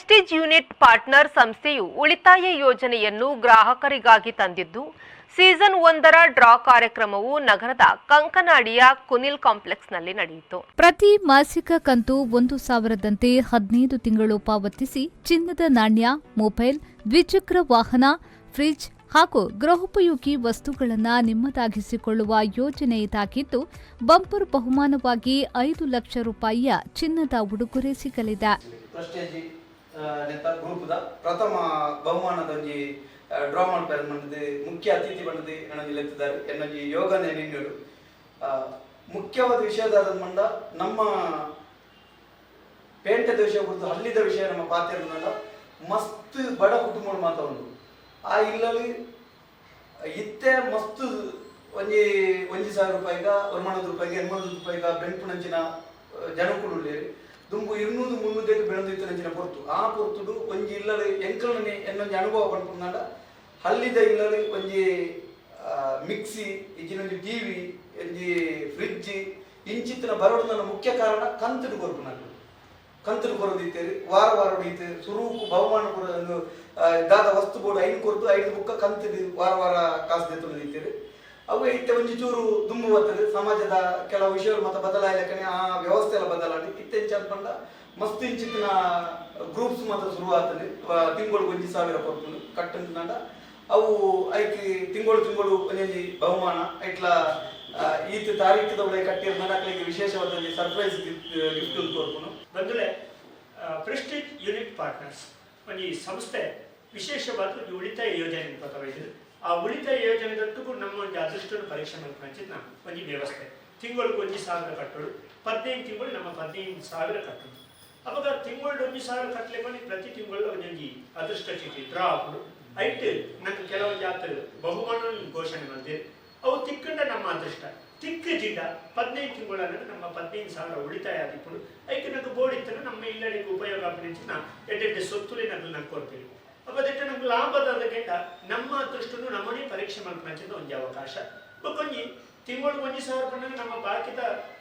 Prestige unit partner ಸಂಸ್ಥೆಯು ಉಳಿತಾಯ ಯೋಜನೆಯನ್ನು ಗ್ರಾಹಕರಿಗಾಗಿ ತಂದಿದ್ದು, ಸೀಸನ್ 1ರ ಡ್ರಾ ಕಾರ್ಯಕ್ರಮವು ನಗರದ ಕಂಕನಾಡಿಯ ಕುನಿಲ್ ಕಾಂಪ್ಲೆಕ್ಸ್ನಲ್ಲಿ ನಡೆಯಿತು. ಪ್ರತಿ ಮಾಸಿಕ ಕಂತು 1,000ದಂತೆ 15 ತಿಂಗಳು ಪಾವತಿಸಿ ಚಿನ್ನದ ನಾಣ್ಯ, ಮೊಬೈಲ್, ದ್ವಿಚಕ್ರ ವಾಹನ, ಫ್ರಿಡ್ಜ್ ಹಾಗೂ ಗೃಹೋಪಯೋಗಿ ವಸ್ತುಗಳನ್ನು ನಿಮ್ಮದಾಗಿಸಿಕೊಳ್ಳುವ ಯೋಜನೆ ಇದಾಗಿದ್ದು, ಬಂಪರ್ ಬಹುಮಾನವಾಗಿ 5 ಲಕ್ಷ ರೂಪಾಯಿಯ ಚಿನ್ನದ ಉಡುಗೊರೆ ಸಿಗಲಿದೆ. ಗ್ರೂಪ್ ಪ್ರಥಮ ಬಹುಮಾನದ ಡ್ರಾ ಮಾಡ್ತಾರೆ ಮುಖ್ಯ ಅತಿಥಿ ಬಂದದ್ದು ನನಗೆ ಲೆತ್ತಿದ್ದಾರೆ ಎನ್ನಜಿ ಯೋಗ ನೆನೆಗಳು ಮುಖ್ಯವಾದ ವಿಷಯದ ಮಂಡ ನಮ್ಮ ಪೇಂಟದ ವಿಷಯ ಕುರಿತು ಹಳ್ಳಿದ ವಿಷಯ ನಮ್ಮ ಪಾತ್ರ ಮಸ್ತ್ ಬಡ ಕುಟುಂಬ ಮಾತಾಡು ಆ ಇಲ್ಲಲ್ಲಿ ಇತ್ತೆ ಮಸ್ತ್ ಒಂಜಿ 1,000 ರೂಪಾಯಿಗ 1,000 ರೂಪಾಯಿಗೆ 800 ರೂಪಾಯಿಗ ಬೆಂಪುನಂಚಿನ ಜನಕ್ಕುಳ್ಳಿ ದುಂಬು 200-300 ಬೆಳೆದಿತ್ತು ಪೊರ್ತು ಆ ಪೊರ್ತುಡು ಒಂಜಿ ಇಲ್ಲಲ್ಲಿ ಎಂಕಲನೆ ಎನ್ನೊಂಜಿ ಅನುಭವ ಪಡ್ಕೊಂಡ ಹಳ್ಳಿದ ಇಲ್ಲಲ್ಲಿ ಒಂಜಿ ಮಿಕ್ಸಿ ಇಜಿನೊಂಜಿ ಟಿವಿ ಒಂಜಿ ಫ್ರಿಡ್ಜ್ ಇಂಚಿತ್ತಿನ ಬರೋದು ಮುಖ್ಯ ಕಾರಣ ಕಂತುಡು ಕೊರ್ಪುನಾಗ ಕಂತುಡು ಕೊರದಿತ್ತೇರಿ ವಾರ ಹೊಡಿತು ಸುರೂಕು ಬಹುಮಾನ ಕೊಡೋದು ದಾದ ವಸ್ತು ಬೋರ್ಡು 5 ಕೊರದು 5 ಬುಕ್ಕ ಕಂತಿದ್ದು ವಾರ ಕಾಸು ತೆತ್ತೊಂದಿತ್ತೇರಿ ಅವು ಇತ್ತೆ ಒಂಜಿ ಚೂರು ದುಂಬು ಬರ್ತದೆ ಸಮಾಜದ ಕೆಲವು ವಿಷಯಗಳು ಮತ್ತೆ ಬದಲಾಯಿಲಕ್ಕನೆ ಆ ವ್ಯವಸ್ಥೆ ಎಲ್ಲ ಬದಲಾಡಿ ಇತ್ತೆಂಚ ಅನ್ಕೊಂಡ ಮಸ್ತ್ ಇಂಚಿತ್ತಿನ ಗ್ರೂಪ್ಸ್ ಮಾತ್ರ ಶುರು ಆಗ್ತದೆ ತಿಂಗಳು 1,000 ಕೊಡ್ತು ಕಟ್ಟಂಡ ಅವು ಐಕಿ ತಿಂಗಳು ಒಂಜಿ ಬಹುಮಾನ ಐಟ್ಲ ಈತ ತಾರೀಖದ ಒಳಗೆ ಕಟ್ಟಿದ ಮನಕ್ಕೆ ವಿಶೇಷವಾದ ಸರ್ಪ್ರೈಸ್ ಗಿಫ್ಟ್ ಕೊಡ್ಕೊಂಡು ಬಂದ್ರೆ ಪ್ರೆಸ್ಟೀಜ್ ಯೂನಿಟ್ ಪಾರ್ಟ್ನರ್ಸ್ ಒಂದು ಸಂಸ್ಥೆ ವಿಶೇಷವಾದ ಉಳಿತಾಯ ಯೋಜನೆ ಗೊತ್ತಾಗಿದೆ. ಆ ಉಳಿತಾಯ ಯೋಜನೆದೊಟ್ಟಿಗೂ ನಮ್ಮ ಒಂದು ಅದೃಷ್ಟವನ್ನು ಪರೀಕ್ಷೆ ಮಾಡ್ಕೊಂಡ್ ನಾವು ಒಂದು ವ್ಯವಸ್ಥೆ ತಿಂಗಳಿಗೆ 1,000 ಕಟ್ಟೋದು 15 ತಿಂಗಳು ನಮ್ಮ 15,000 ಕಟ್ಟೋದು ಅವಾಗ ತಿಂಗಳು 1,000 ಕಟ್ಟಲಿಕ್ಕೆ ಪ್ರತಿ ತಿಂಗಳು ಒಂದೊಂದು ಅದೃಷ್ಟ ಚೀಟಿ ಡ್ರಾ ಹಾಕೋದು ಐಟ್ ನಂಗೆ ಕೆಲವೊಂದು ಜಾತ್ರೆ ಬಹುಮಾನ ಘೋಷಣೆ ಮಾಡ್ತೀವಿ ಅವು ತಿಕ್ಕಂಡ ನಮ್ಮ ಅದೃಷ್ಟ ತಿಕ್ಕ ಜಿಡ್ಡ 15 ತಿಂಗಳ ನಮ್ಮ 15,000 ಉಳಿತಾಯ ಆದಿప్పుడు ಐಕೆ ನಂಗೆ ಬೋರ್ಡ್ ಇತ್ತು ನಮ್ಮ ಇಲ್ಲಡಿಗೆ ಉಪಯೋಗ ಆಗ್ತಿನ ಎಡ್ಡೆ ಸೊತ್ತುಲಿ ನಂಗೆ ಕೊಡ್ತೀವಿ ಅಪ್ಪದೆಟ್ಟ ನಮ್ಗೆ ಲಾಭದಾದಕ್ಕಿಂತ ನಮ್ಮ ಅದೃಷ್ಟನು ನಮ್ಮನೇ ಪರೀಕ್ಷೆ ಮಾಡ್ಕೊಂಡ ಒಂದು ಅವಕಾಶ ಬೊಕ್ಕೊಂಜಿ ತಿಂಗಳು 1,000 ಬಂದಾಗ ನಮ್ಮ ಬಾಕಿದ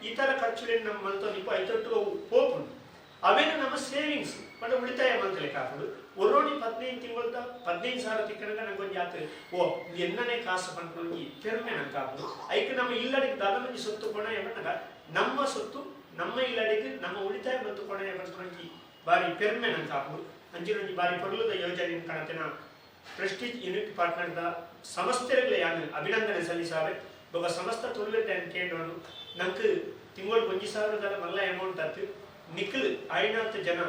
ಇತರ ಖರ್ಚುಗಳೇನು ನಮ್ಮ ಮಲ್ತೊಂದಿಪ್ಪ ಐತೊಟ್ಟು ಅವು ಹೋಗ್ಬೋದು ಅವೇನು ನಮ್ಮ ಸೇವಿಂಗ್ಸ್ ಬಟ್ ಉಳಿತಾಯ ಮಂತ್ಲಿಕ್ಕೆ ಹಾಕೋದು ಒರೋಣಿ 15 ತಿಂಗಳದ 15,000 ತಿಕ್ಕನಾಗ ನಂಗೆ ಒಂದು ಜಾತ್ರೆ ಎನ್ನನೇ ಕಾಸು ಬಂದ್ಕೊಂಡು ಪೆರ್ಮೆ ನಂಗೆ ಹಾಕೋದು ಐಕೆ ನಮ್ಮ ಇಲ್ಲಡಿಗೆ ದಾದಮಂಜಿ ಸೊತ್ತು ಕೊನೆ ಬಂದಾಗ ನಮ್ಮ ಸೊತ್ತು ನಮ್ಮ ಇಲ್ಲಡಿಗೆ ನಮ್ಮ ಉಳಿತಾಯ ಬಂತು ಕೊನೆ ಬಂದ್ಕೊಂಡು ಬಾರಿ ಪೆರ್ಮೆ ನಂಗೆ ಹಾಕೋದು ಅಂಚಿನೊಂದು ಬಾರಿ ಪೊರ್ಲುದ ಯೋಜನೆ ಕಾಣತೇನ ಪ್ರೆಸ್ಟೀಜ್ ಯೂನಿಟ್ ಪಾರ್ಟ್ನರ್ದ ಸಂಸ್ಥೆಗಳಿಗೆ ಯಾನು ಅಭಿನಂದನೆ ಸಲ್ಲಿಸಾವೆ ಒಬ್ಬ ಸಂಸ್ಥೆ ತುಳಿದ ಕೇಳೋನು ನಂಗೆ ತಿಂಗಳು 1,000 ಮಲ್ಲ ಅಮೌಂಟ್ ಆಯ್ತು ನಿಖಿಲ್ 500 ಜನ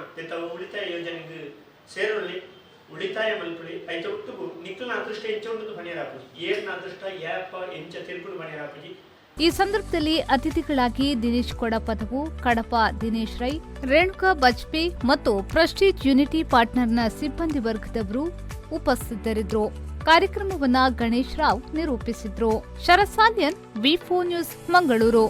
ಉಳಿತಾಯ ಯೋಜನೆಗೆ ಸೇರೋಲ್ಲಿ ಉಳಿತಾಯ ಮಲ್ಪಡಿ ಐತ ಒಟ್ಟು ನಿಖಿಲ್ನ ಅದೃಷ್ಟ ಎಂಚೊಂದು ಬಣಿಯರಾಪುಜಿ ಏರ್ನ ಅದೃಷ್ಟ ಯಾಪ ಎಂಚ ತಿರುಪುಡು ಬಣಿಯರಾಪುಜಿ. ಈ ಸಂದರ್ಭದಲ್ಲಿ ಅತಿಥಿಗಳಾಗಿ ದಿನೇಶ್ ಕೊಡಪದವು, ಕಡಪ ದಿನೇಶ್ ರೈ, ರೇಣುಕಾ ಬಜ್ಪೆ ಮತ್ತು ಪ್ರೆಸ್ಟೀಜ್ ಯೂನಿಟಿ ಪಾರ್ಟ್ನರ್ನ ಸಿಬ್ಬಂದಿ ವರ್ಗದವರು ಉಪಸ್ಥಿತರಿದ್ದರು. ಕಾರ್ಯಕ್ರಮವನ್ನ ಗಣೇಶ್ ರಾವ್ ನಿರೂಪಿಸಿದ್ರು. ಶರಸಾಲ್ಯನ್, ವಿ4 ನ್ಯೂಸ್, ಮಂಗಳೂರು.